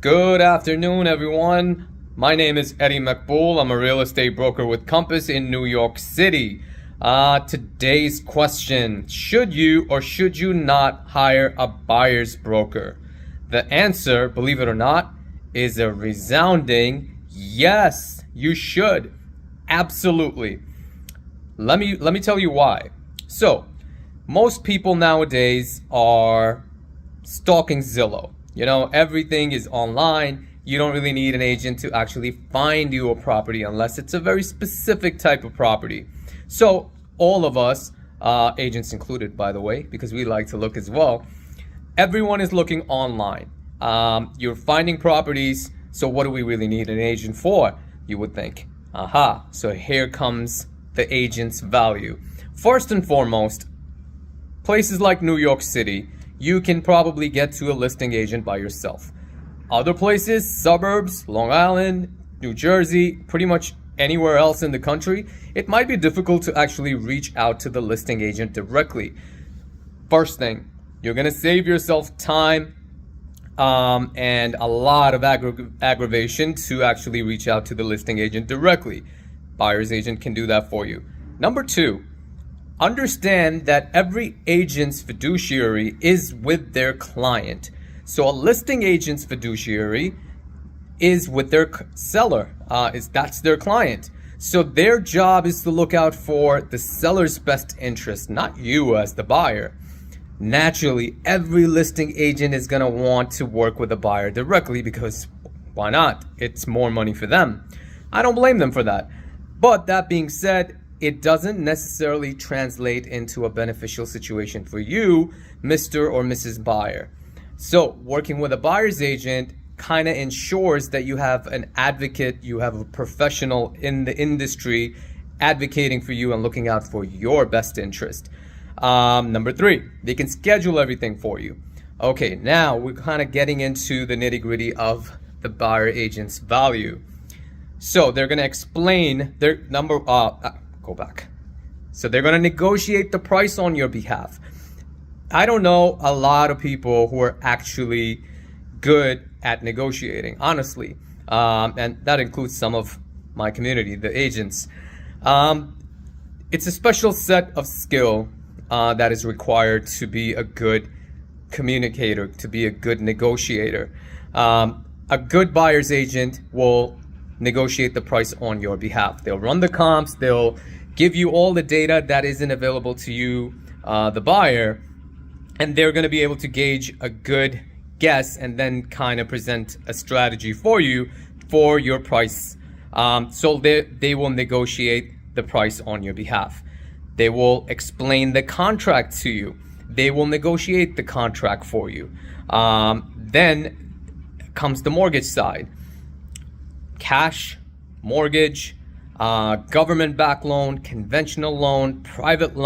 Good afternoon, everyone. My name is MaQbool. I'm a real estate broker with Compass in New York City. Today's question: should you or should you not hire a buyer's broker? The answer, believe it or not, is a resounding yes. You should. Absolutely. Let me tell you why. So, most people nowadays are stalking Zillow. Everything is online. You don't really need an agent to actually find you a property unless it's a very specific type of property. So all of us, agents included, by the way, because we like to look as well, everyone is looking online. You're finding properties. So what do we really need an agent for? You would think. So here comes the agent's value. First and foremost, places like New York City, you can probably get to a listing agent by yourself. Other places, suburbs, Long Island, New Jersey, pretty much anywhere else in the country, it might be difficult to actually reach out to the listing agent directly. First thing, you're gonna save yourself time and a lot of aggravation to actually reach out to the listing agent directly. Buyer's agent can do that for you. Number two, understand that every agent's fiduciary is with their client. So a listing agent's fiduciary is with their seller. That's their client. So their job is to look out for the seller's best interest, not you as the buyer. Naturally, every listing agent is going to want to work with a buyer directly because why not? It's more money for them. I don't blame them for that. But that being said, it doesn't necessarily translate into a beneficial situation for you, Mr. or Mrs. Buyer. So working with a buyer's agent kind of ensures that you have an advocate, you have a professional in the industry advocating for you and looking out for your best interest. Number three, they can schedule everything for you. Okay, now we're kind of getting into the nitty-gritty of the buyer agent's value. So they're going to explain their So they're going to negotiate the price on your behalf. I don't know a lot of people who are actually good at negotiating, honestly. And that includes some of my community, the agents. It's a special set of skill that is required to be a good communicator, to be a good negotiator. A good buyer's agent will negotiate the price on your behalf. They'll run the comps, they'll give you all the data that isn't available to you, the buyer, and they're going to be able to gauge a good guess and then kind of present a strategy for you for your price. So they will negotiate the price on your behalf. They will explain the contract to you. They will negotiate the contract for you. Then comes the mortgage side. Cash, mortgage, government-backed loan, conventional loan, private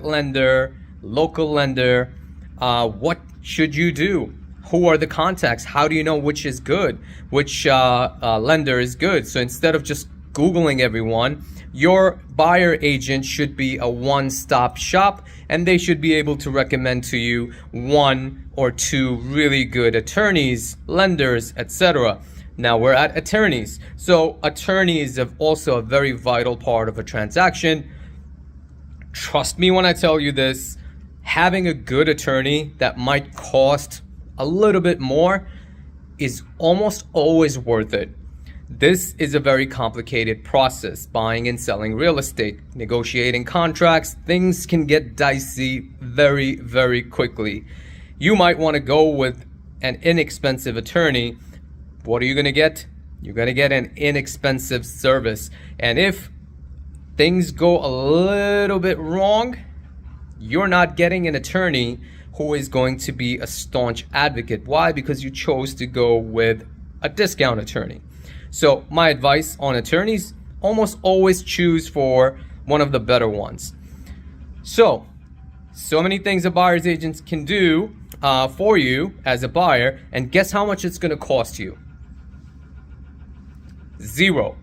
lender, local lender. What should you do? Who are the contacts? How do you know which is good? Which lender is good? So instead of just Googling everyone, your buyer agent should be a one-stop shop, and they should be able to recommend to you one or two really good attorneys, lenders, etc. Now we're at attorneys. So attorneys are also a very vital part of a transaction. Trust me when I tell you this, having a good attorney that might cost a little bit more is almost always worth it. This is a very complicated process, buying and selling real estate, negotiating contracts. Things can get dicey very, very quickly. You might want to go with an inexpensive attorney. What are you going to get? You're going to get an inexpensive service. And if things go a little bit wrong, you're not getting an attorney who is going to be a staunch advocate. Why? Because you chose to go with a discount attorney. So my advice on attorneys, almost always choose for one of the better ones. So many things a buyer's agent can do for you as a buyer, and guess how much it's going to cost you? Zero.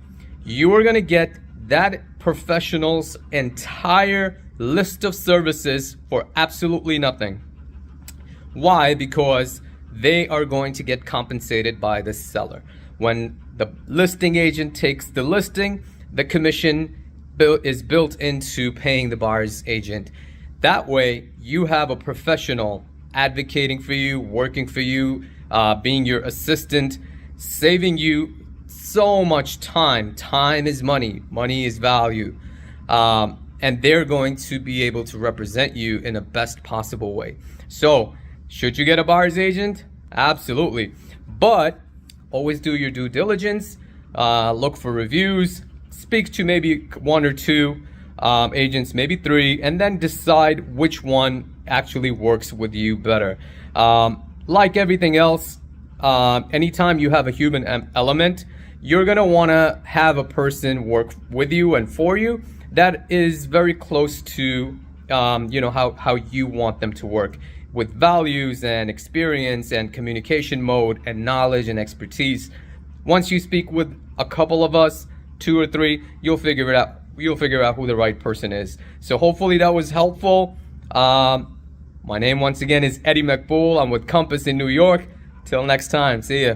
You are going to get that professional's entire list of services for absolutely nothing. Why? Because they are going to get compensated by the seller. When the listing agent takes the listing, the commission is built into paying the buyer's agent. That way, you have a professional advocating for you, working for you, being your assistant, saving you so much time. Time is money. Money is value. And they're going to be able to represent you in the best possible way. So, should you get a buyer's agent? Absolutely. But always do your due diligence. Look for reviews. Speak to maybe 1 or 2 agents, maybe 3, and then decide which one actually works with you better. Like everything else, anytime you have a human element, you're gonna wanna have a person work with you and for you that is very close to how you want them to work, with values and experience and communication mode and knowledge and expertise. Once you speak with a couple of us, 2 or 3, you'll figure it out. You'll figure out who the right person is. So hopefully that was helpful. My name once again is Eddie MaQbool. I'm with Compass in New York. Till next time, see ya.